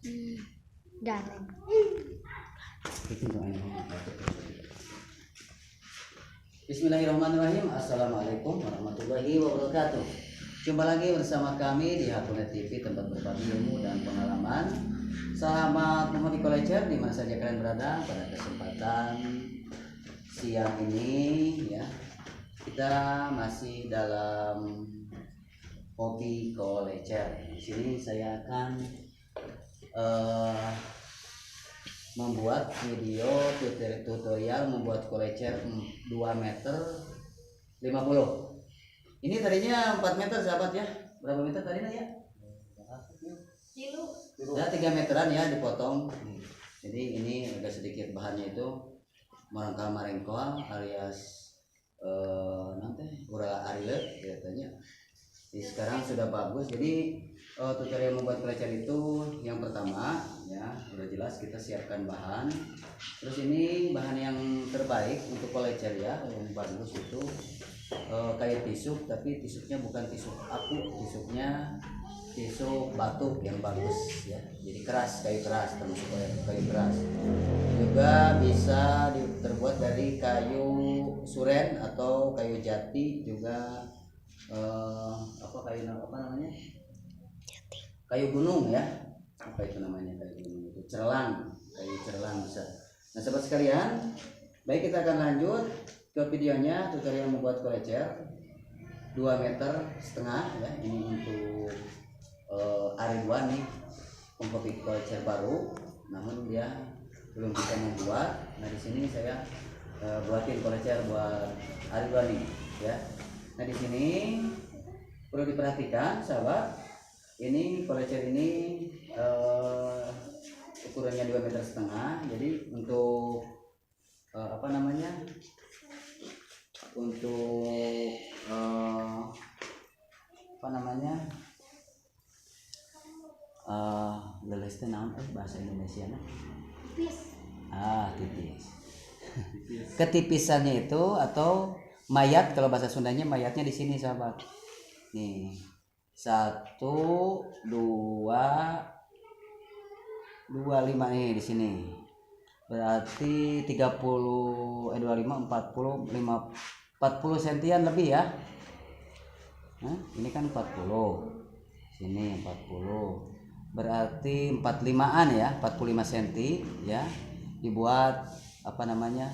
Garing. Bismillahirrahmanirrahim. Assalamualaikum warahmatullahi wabarakatuh. Jumpa lagi bersama kami di Hapunet TV, tempat berbagi ilmu dan pengalaman. Sahabat Muhammad Kolecer, di mana saja kalian berada, pada kesempatan siang ini ya, kita masih dalam hobi kolecer. Di sini saya akan membuat video tutorial membuat kolecer 2 meter 50. Ini tadinya 4 meter sahabat ya. Berapa meter tadinya ya? Ya 3 meteran ya dipotong. Jadi ini agak sedikit bahannya itu marangkal marengkoal alias nanti ura arile katanya. Jadi sekarang sudah bagus. Jadi tutorial membuat kolecer itu yang pertama ya udah jelas, kita siapkan bahan. Terus ini bahan yang terbaik untuk kolecer ya, yang bagus itu kayak tisuk, tapi tisuknya bukan tisuk aku, tisuknya tisuk batu yang bagus ya, jadi keras, kayu keras, termasuk kayu keras. Juga bisa terbuat dari kayu suren atau kayu jati juga. Kayu apa namanya, kayu gunung ya, apa itu namanya, kayu gunung itu cerelang, kayu cerelang bisa. Nah sahabat sekalian, baik, kita akan lanjut ke videonya, tutorial membuat kolecer 2,5 meter ya. Ini untuk Ariduan nih, pembuat kolecer baru, namun dia belum bisa membuat. Nah di sini saya buatin kolecer buat Ariduan nih ya. Nah di sini perlu diperhatikan sahabat, ini kolecer ini ukurannya 2,5 meter. Jadi untuk apa namanya, untuk apa namanya, leleste naon bahasa Indonesia nah? Tipis. Tipis. Ketipisannya itu atau mayat, kalau bahasa Sundanya mayatnya di sini sahabat. Nih 1, 2, 25 nih di sini. Berarti 25, 40, 40 sentian lebih ya. Nah, ini kan 40. Sini 40. Berarti 45-an ya, 45 cm ya. Dibuat apa namanya?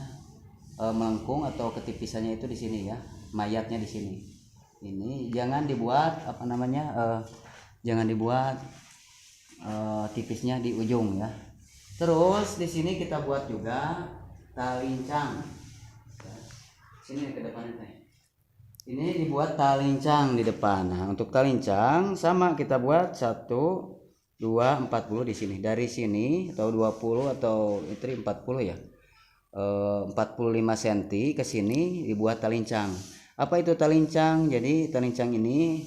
Melengkung atau ketipisannya itu di sini ya. Mayatnya di sini. Ini jangan dibuat apa namanya? Jangan dibuat tipisnya di ujung ya. Terus di sini kita buat juga talincang. Sini ke depan teh. Ini dibuat talincang di depan. Nah, untuk talincang sama kita buat 1, 2, 40 di sini. Dari sini atau 20 atau itu 40 ya. 45 cm ke sini dibuat talincang. Apa itu talincang? Jadi talincang ini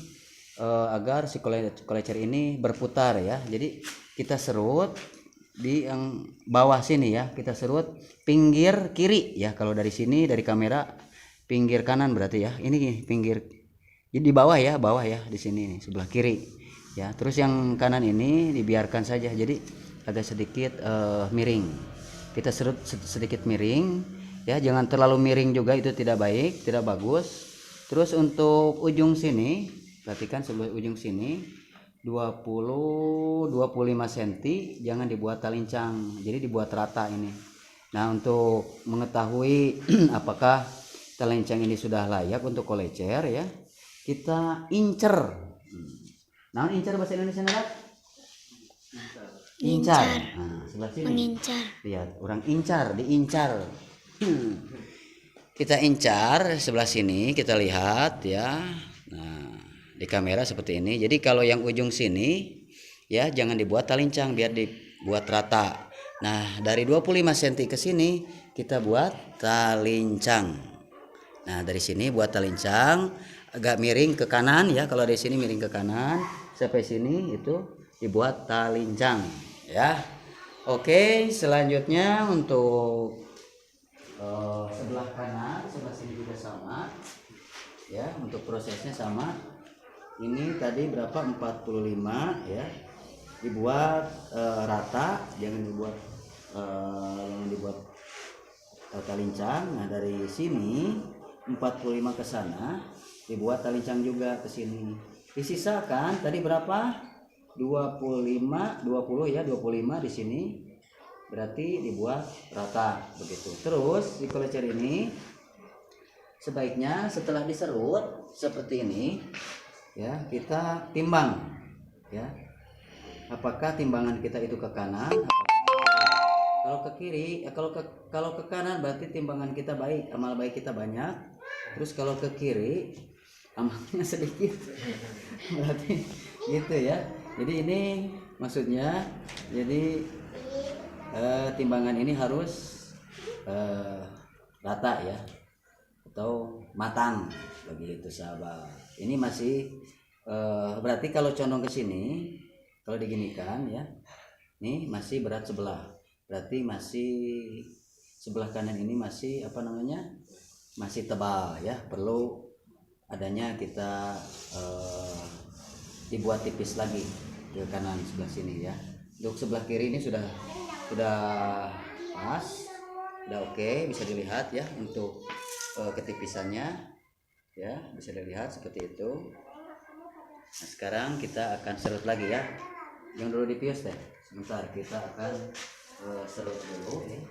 agar si kolecer ini berputar ya. Jadi kita serut di yang bawah sini ya, kita serut pinggir kiri ya. Kalau dari sini dari kamera pinggir kanan berarti ya. Ini pinggir, jadi di bawah ya di sini nih, sebelah kiri ya. Terus yang kanan ini dibiarkan saja, jadi agak sedikit miring. Kita serut sedikit miring ya, jangan terlalu miring juga, itu tidak baik, tidak bagus. Terus untuk ujung sini, perhatikan sebelah ujung sini 20-25 cm, jangan dibuat talincang, jadi dibuat rata ini. Nah untuk mengetahui apakah talincang ini sudah layak untuk kolecer ya, kita incer. Nah incer bahasa Indonesia nggak? Incar. Nah, sebelah sini. Mengincar. Lihat, orang incar, diincar. Kita incar sebelah sini, kita lihat ya. Nah, di kamera seperti ini. Jadi kalau yang ujung sini ya jangan dibuat talincang, biar dibuat rata. Nah, dari 25 cm ke sini kita buat talincang. Nah, dari sini buat talincang, agak miring ke kanan ya. Kalau dari sini miring ke kanan sampai sini itu dibuat talincang ya. Oke, selanjutnya untuk sebelah kanan, sebelah sini juga sama ya. Untuk prosesnya sama. Ini tadi berapa, 45 ya. dibuat rata, jangan dibuat talincang. Nah dari sini 45 ke sana dibuat talincang juga ke sini. Disisakan tadi berapa? 25 ya, 25 di sini. Berarti dibuat rata begitu. Terus di kolecer ini sebaiknya setelah diserut seperti ini ya, kita timbang ya. Apakah timbangan kita itu ke kanan? Kalau ke kiri, kalau ke kanan berarti timbangan kita baik, amal baik kita banyak. Terus kalau ke kiri amalnya sedikit. Berarti gitu ya. Jadi ini maksudnya, jadi timbangan ini harus rata ya, atau matang begitu sahabat. Ini masih berarti kalau condong ke sini, kalau diginikan ya, ini masih berat sebelah. Berarti masih sebelah kanan ini masih masih tebal ya, perlu adanya kita dibuat tipis lagi ke kanan sebelah sini ya. Untuk sebelah kiri ini sudah pas, udah oke, bisa dilihat ya untuk ketipisannya ya, bisa dilihat seperti itu. Nah, sekarang kita akan serut lagi ya, yang dulu dipius deh sebentar, kita akan serut dulu ya.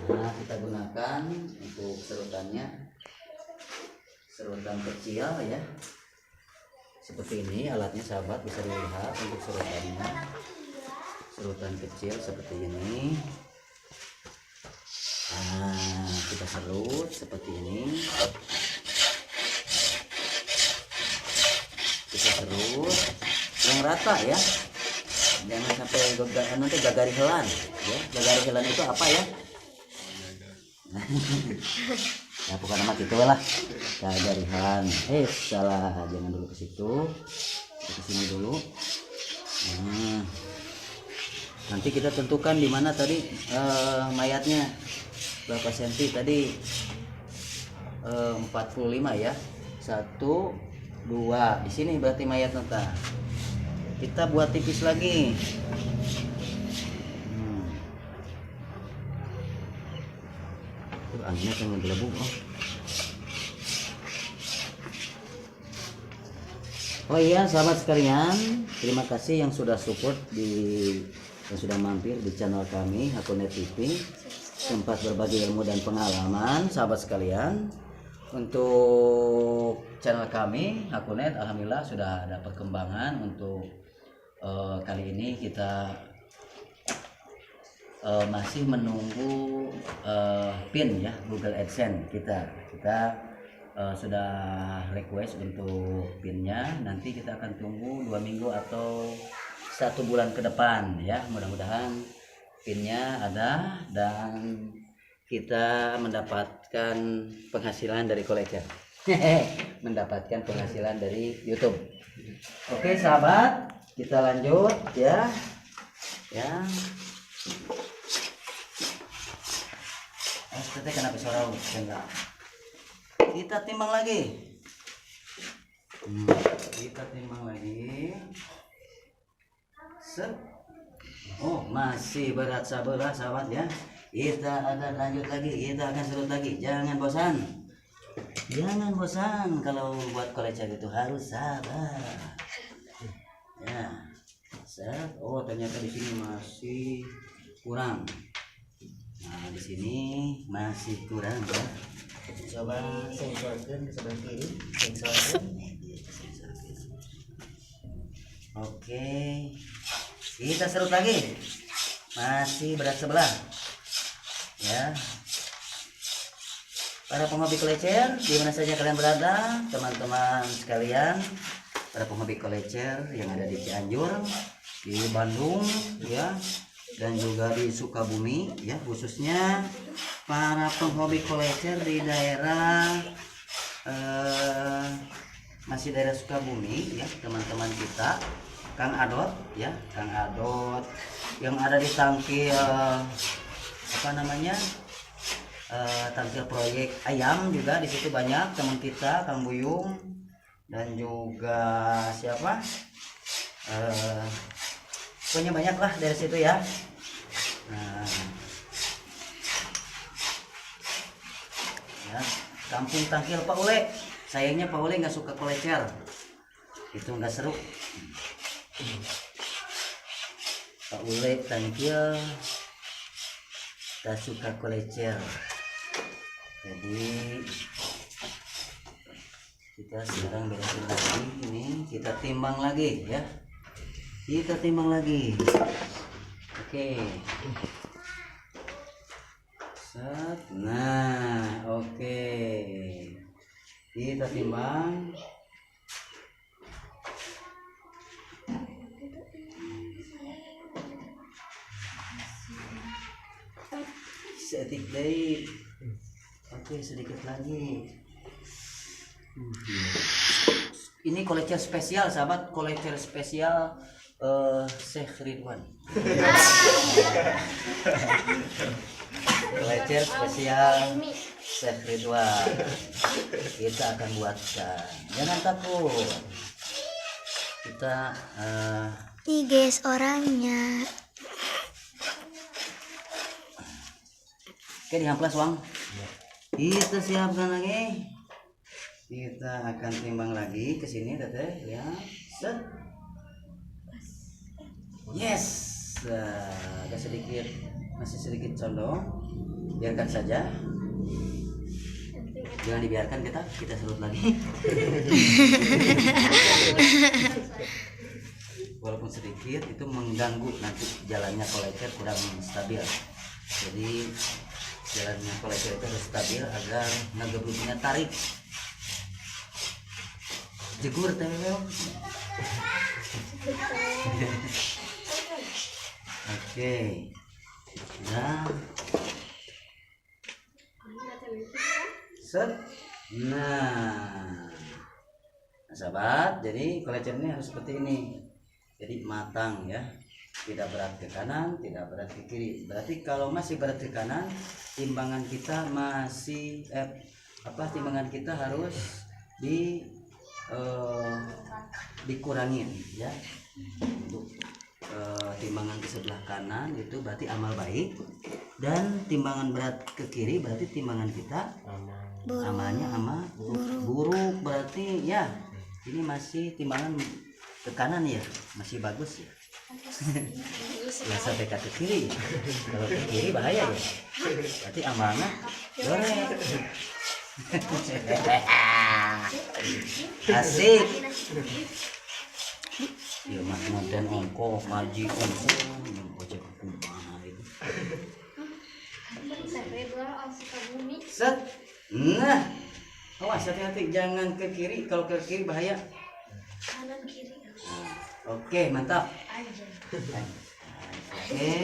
Nah kita gunakan untuk serutannya serutan kecil ya, seperti ini alatnya sahabat, bisa dilihat untuk serutannya, serutan kecil seperti ini. Nah kita serut seperti ini, kita serut yang rata ya, jangan sampai nanti gagari helan ya. Gagari helan itu apa ya? Ya bukan nama itu lah, gagari helan. Salah, jangan dulu ke situ, ke sini dulu. Nah, nanti kita tentukan di mana tadi mayatnya berapa senti tadi, 45 ya, 1 2 di sini berarti mayat nanti. Kita buat tipis lagi. Anginnya kan ngelebuk. Oh iya sahabat sekalian, terima kasih yang sudah support yang sudah mampir di channel kami Hakunet TV, tempat berbagi ilmu dan pengalaman. Sahabat sekalian, untuk channel kami Hakunet alhamdulillah sudah ada perkembangan. Untuk kali ini kita masih menunggu pin ya, Google AdSense kita sudah request untuk pinnya. Nanti kita akan tunggu 2 minggu atau 1 bulan ke depan ya, mudah-mudahan pinnya ada dan kita mendapatkan penghasilan dari kolecer. Mendapatkan penghasilan dari YouTube. Oke sahabat, kita lanjut ya. Kita kenapa sorau enggak? Kita timbang lagi. Kita timbang lagi. Set. Oh, masih berat sebelah sahabat ya. Kita akan lanjut lagi, kita akan serut lagi. Jangan bosan. Jangan bosan kalau buat kolecer itu harus sabar. Ya. Set. Oh, ternyata di sini masih kurang. Nah, di sini masih kurang ya. Coba sensorkan ke sebelah kiri, sensorkan. Oke. Kita serut lagi. Masih berat sebelah. Ya. Para penghobi kolecer, di mana saja kalian berada, teman-teman sekalian, para penghobi kolecer yang ada di Cianjur, di Bandung ya, dan juga di Sukabumi ya, khususnya para penghobi kolecer di daerah masih daerah Sukabumi ya, teman-teman kita, Kang Adot ya, Kang Adot yang ada di tangkil tangkil proyek ayam juga, di situ banyak teman kita, Kang Buyung dan juga siapa pokoknya banyak lah dari situ ya. Nah, ya, kampung tangkil Pak Ule. Sayangnya Pak Ule nggak suka kolecer, itu nggak seru. Pak Ule tangkil tak suka kolecer, jadi kita sekarang beresin lagi. Ini kita timbang lagi ya, kita timbang lagi. Oke. Set. Nah, oke. Kita timbang. Sedikit deh. Oke, sedikit lagi. Ini kolecer spesial, sahabat, kolecer spesial Syekh Ridwan. Kolecer spesial Syekh Ridwan. Kita akan buatkan. Jangan takut. Kita nih guys orangnya. Oke, dihamplas Wang. Kita siapkan lagi. Kita akan timbang lagi ke sini, Teteh. Ya. Set. Yes. Ada sedikit, masih sedikit condong. Biarkan saja. Jangan dibiarkan, kita serut lagi. Walaupun sedikit itu mengganggu nanti jalannya kolecer kurang stabil. Jadi jalannya kolecer itu harus stabil agar ngegebluknya tarik. Jegur teh. Oke. Nah. Set. Nah, sahabat, jadi kolecer ini harus seperti ini. Jadi matang ya. Tidak berat ke kanan, tidak berat ke kiri. Berarti kalau masih berat ke kanan, timbangan kita masih timbangan kita harus dikurangin ya. Untuk timbangan ke sebelah kanan itu berarti amal baik, dan timbangan berat ke kiri berarti timbangan kita amalnya amal buruk. Berarti ya ini masih timbangan ke kanan ya, masih bagus ya. Ya sampai ke kiri. Kalau ke kiri bahaya ya. Berarti amalnya goreng. Asik. Ya mas dan ongko ngaji ongko yang ojek kumaha itu. Set. Nah, awas hati-hati jangan ke kiri. Kalau ke kiri bahaya. Kanan kiri. Oke, mantap. Oke.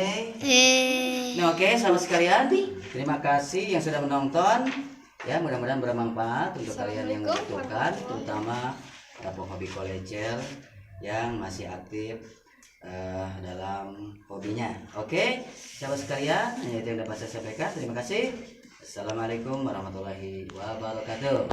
Nah, oke, sahabat sekalian, terima kasih yang sudah menonton. Ya, mudah-mudahan bermanfaat untuk kalian yang membutuhkan, terutama hobi kolecer yang masih aktif dalam hobinya. Oke, sahabat sekalian, itu yang dapat saya sampaikan. Terima kasih. Assalamualaikum warahmatullahi wabarakatuh.